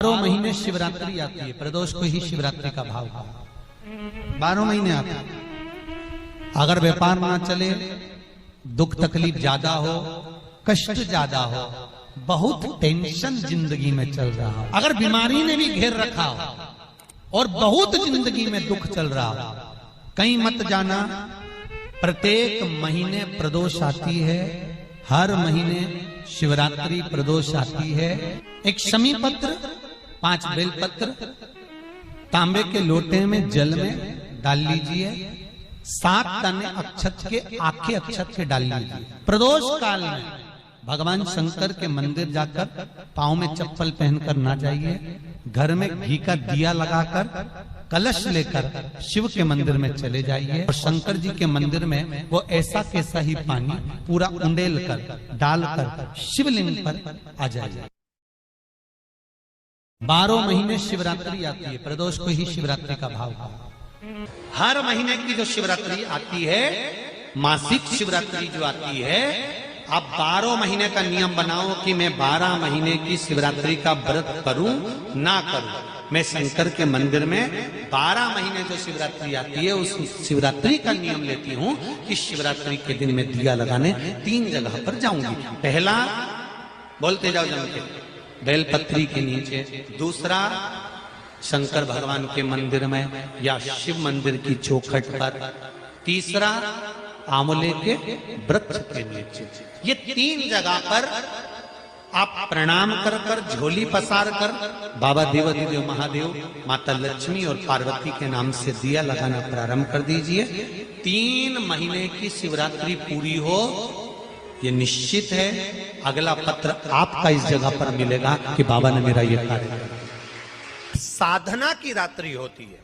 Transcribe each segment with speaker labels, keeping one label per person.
Speaker 1: 12 महीने शिवरात्रि आती है, प्रदोष को ही शिवरात्रि का भाव है। 12 महीने आते हैं। अगर व्यापार ना चले, दुख तकलीफ ज्यादा हो, कष्ट ज्यादा हो, बहुत टेंशन जिंदगी में चल रहा हो, अगर बीमारी ने भी घेर रखा हो और बहुत जिंदगी में दुख चल रहा हो, कहीं मत जाना। प्रत्येक महीने प्रदोष आती है, हर महीने शिवरात्रि प्रदोष आती है। एक शमी पत्र, 5 बेलपत्र तांबे के लोटे में जल में डाल लीजिए, 7 दाने अक्षत के, आखे अक्षत के डाल लीजिए। प्रदोष काल में भगवान शंकर के मंदिर जाकर पांव में चप्पल पहनकर ना जाइए, घर में घी का दिया लगाकर कलश लेकर शिव के मंदिर में चले जाइए और शंकर जी के मंदिर में वो ऐसा कैसा ही पानी पूरा उंडेल कर डालकर शिवलिंग पर आ जाइए। 12 महीने शिवरात्रि आती है, प्रदोष को ही शिवरात्रि का भाव है। हर महीने की जो शिवरात्रि आती है, मासिक शिवरात्रि जो आती है, आप 12 महीने का नियम बनाओ कि मैं 12 महीने की शिवरात्रि का व्रत करूं ना करूं। मैं शंकर के मंदिर में 12 महीने जो शिवरात्रि आती है, उस शिवरात्रि का नियम लेती हूं कि शिवरात्रि के दिन में दिया लगाने 3 जगह पर जाऊंगी। पहला, बोलते जाओ जम के, बेलपत्री के नीचे। दूसरा, शंकर भगवान के मंदिर में या शिव मंदिर की चौखट पर। तीसरा, आंवले के वृक्ष के नीचे। ये 3 जगह पर आप प्रणाम कर कर, झोली पसार कर बाबा देवाधिदेव महादेव, माता लक्ष्मी और पार्वती के नाम से दिया लगाना प्रारंभ कर दीजिए। 3 महीने की शिवरात्रि पूरी हो, ये निश्चित है अगला पत्र आपका इस जगह पर मिलेगा कि बाबा ने मेरा ये कार्य किया। साधना की रात्रि होती है।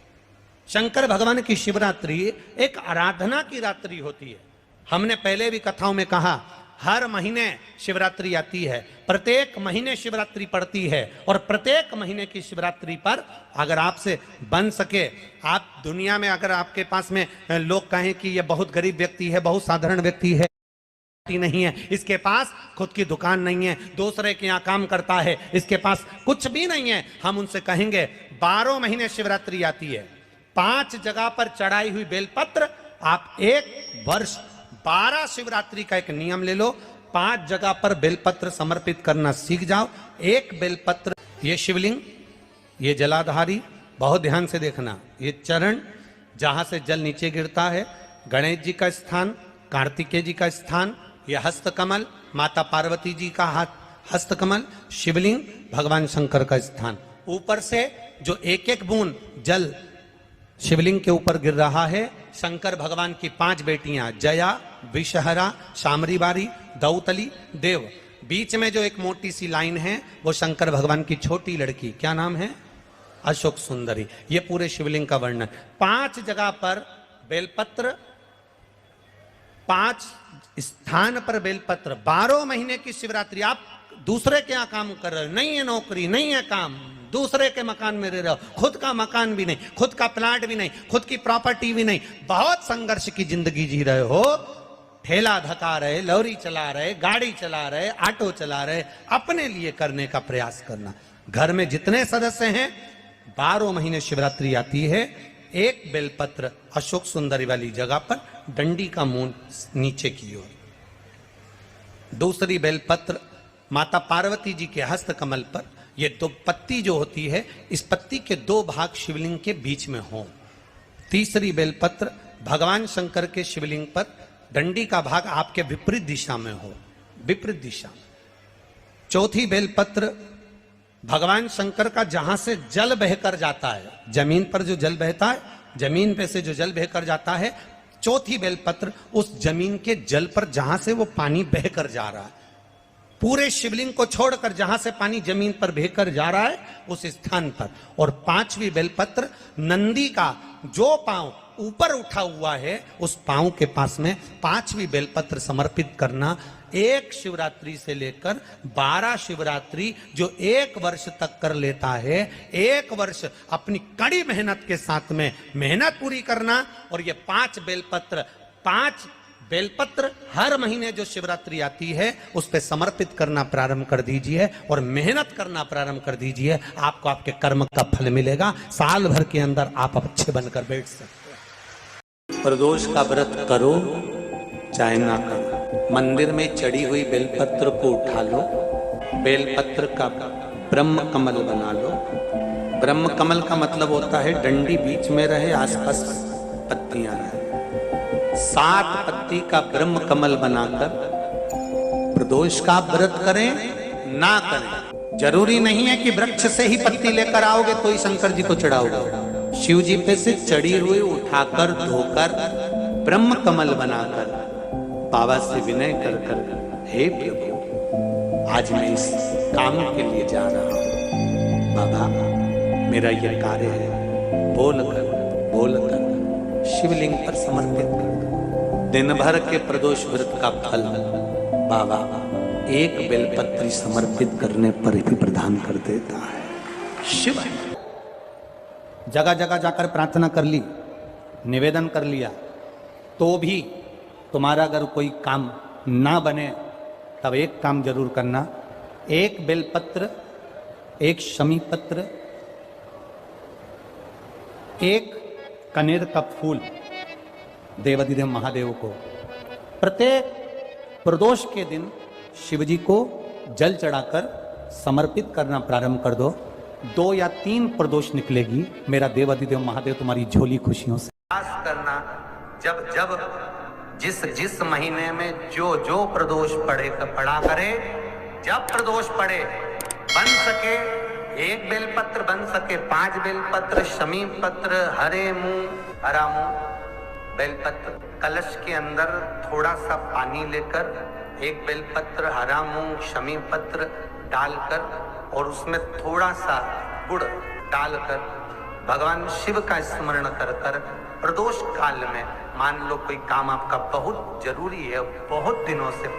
Speaker 1: शंकर भगवान की शिवरात्रि एक आराधना की रात्रि होती है। हमने पहले भी कथाओं में कहा, हर महीने शिवरात्रि आती है, प्रत्येक महीने शिवरात्रि पड़ती है और प्रत्येक महीने की शिवरात्रि पर अगर आपसे बन सके, आप दुनिया में अगर आपके पास में लोग कहें कि ये बहुत गरीब व्यक्ति है, बहुत साधारण व्यक्ति है, नहीं है, इसके पास खुद की दुकान नहीं है, दूसरे के यहाँ काम करता है, इसके पास कुछ भी नहीं है, हम उनसे कहेंगे 12 महीने शिवरात्रि आती है, 5 जगह पर चढ़ाई हुई बेलपत्र, आप 1 वर्ष 12 शिवरात्रि का एक नियम ले लो, 5 जगह पर बेलपत्र समर्पित करना सीख जाओ। 1 बेलपत्र, ये शिवलिंग, ये जलाधारी, बहुत ध्यान से देखना, ये चरण जहां से जल नीचे गिरता है, गणेश जी का स्थान, कार्तिकेय जी का स्थान, यह हस्तकमल, माता पार्वती जी का हाथ हस्तकमल, शिवलिंग, भगवान शंकर का स्थान। ऊपर से जो एक एक बूंद जल शिवलिंग के ऊपर गिर रहा है, शंकर भगवान की 5 बेटियां, जया, विषहरा, शामरीबारी, दौतली, देव। बीच में जो एक मोटी सी लाइन है, वो शंकर भगवान की छोटी लड़की, क्या नाम है? अशोक सुंदरी। ये पूरे शिवलिंग का वर्णन। 5 जगह पर बेलपत्र, 5 स्थान पर बेलपत्र। 12 महीने की शिवरात्रि। आप दूसरे के यहाँ काम कर रहे हो, नहीं है नौकरी, नहीं है काम, दूसरे के मकान में रह रहे हो, खुद का मकान भी नहीं, खुद का प्लाट भी नहीं, खुद की प्रॉपर्टी भी नहीं, बहुत संघर्ष की जिंदगी जी रहे हो, ठेला धका रहे, लॉरी चला रहे, गाड़ी चला रहे, ऑटो चला रहे, अपने लिए करने का प्रयास करना। घर में जितने सदस्य हैं, 12 महीने शिवरात्रि आती है, 1 बेलपत्र अशोक सुंदरी वाली जगह पर, डंडी का मुंह नीचे की ओर। दूसरी बेलपत्र माता पार्वती जी के हस्त कमल पर। ये 2 पत्ती जो होती है, इस पत्ती के 2 भाग शिवलिंग के बीच में हो। तीसरी बेलपत्र भगवान शंकर के शिवलिंग पर, डंडी का भाग आपके विपरीत दिशा में हो, विपरीत दिशा में। चौथी बेलपत्र भगवान शंकर का जहां से जल बहकर जाता है, जमीन पर जो जल बहता है, जमीन पे से जो जल बहकर जाता है, चौथी बेलपत्र उस जमीन के जल पर जहां से वो पानी बहकर जा रहा है, पूरे शिवलिंग को छोड़कर जहां से पानी जमीन पर बहकर जा रहा है, उस स्थान पर। और 5वीं बेलपत्र नंदी का जो पांव ऊपर उठा हुआ है, उस पांव के पास में 5वीं बेलपत्र समर्पित करना। 1 शिवरात्रि से लेकर 12 शिवरात्रि जो 1 वर्ष तक कर लेता है, 1 वर्ष अपनी कड़ी मेहनत के साथ में मेहनत पूरी करना। और ये 5 बेलपत्र 5 बेलपत्र हर महीने जो शिवरात्रि आती है उस पे समर्पित करना प्रारंभ कर दीजिए और मेहनत करना प्रारंभ कर दीजिए। आपको आपके कर्म का फल मिलेगा। साल भर के अंदर आप अच्छे बनकर बैठ सकते हैं। प्रदोष का व्रत करो चाहे ना करो, मंदिर में चढ़ी हुई बेलपत्र को उठा लो, बेलपत्र का ब्रह्म कमल बना लो। ब्रह्म कमल का मतलब होता है डंडी बीच में रहे, आसपास पत्तियां रहे। 7 पत्ती का ब्रह्म कमल बनाकर प्रदोष का व्रत करें ना करें, जरूरी नहीं है कि वृक्ष से ही पत्ती लेकर आओगे तो ही शंकर जी को चढ़ाओगे। शिव जी पे से चढ़ी हुई उठाकर धोकर ब्रह्म कमल बनाकर बाबा से विनय कर कर, हे प्रभु आज मैं इस काम के लिए जा रहा हूं, बाबा मेरा यह कार्य है, बोल कर शिवलिंग पर समर्पित कर दो। दिन भर के प्रदोष व्रत का फल बाबा एक बेलपत्री समर्पित करने पर भी प्रदान कर देता है। शिव जगह जगह जाकर प्रार्थना कर ली, निवेदन कर लिया, तो भी तुम्हारा अगर कोई काम ना बने तब एक काम जरूर करना, एक बेलपत्र, एक शमी पत्र, एक कनेर का फूल देवाधिदेव महादेव को प्रत्येक प्रदोष के दिन शिवजी को जल चढ़ाकर समर्पित करना प्रारंभ कर दो। 2 या 3 प्रदोष निकलेगी, मेरा देवाधिदेव महादेव तुम्हारी झोली खुशियों से पास करना। जब जब जिस महीने में जो प्रदोष पड़ा करे, जब प्रदोष पड़े बन सके 1 बेलपत्र, बन सके 5 बेलपत्र, शमी पत्र, हरे मूंग, हरा मूंग, बेलपत्र, कलश के अंदर थोड़ा सा पानी लेकर 1 बेलपत्र, हरा मूंग, शमी पत्र डालकर और उसमें थोड़ा सा गुड़ डालकर भगवान शिव का स्मरण कर कर प्रदोष काल में, मान लो कोई काम आपका बहुत जरूरी है, बहुत दिनों से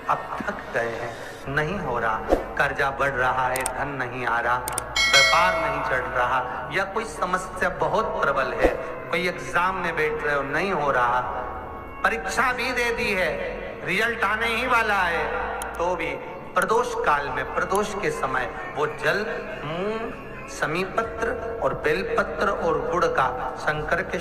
Speaker 1: आप थक गए हैं, नहीं हो रहा, कर्जा बढ़ रहा है, धन नहीं आ रहा, व्यापार नहीं चढ़ रहा, या कोई समस्या बहुत प्रबल है, कोई एग्जाम में बैठ रहे हो नहीं हो रहा, परीक्षा भी दे दी है, रिजल्ट आने ही वाला है, तो भी प्रदोष काल में, प्रदोष के समय वो जल, मूंग, शमी पत्र और बेलपत्र और गुड़ का शंकर के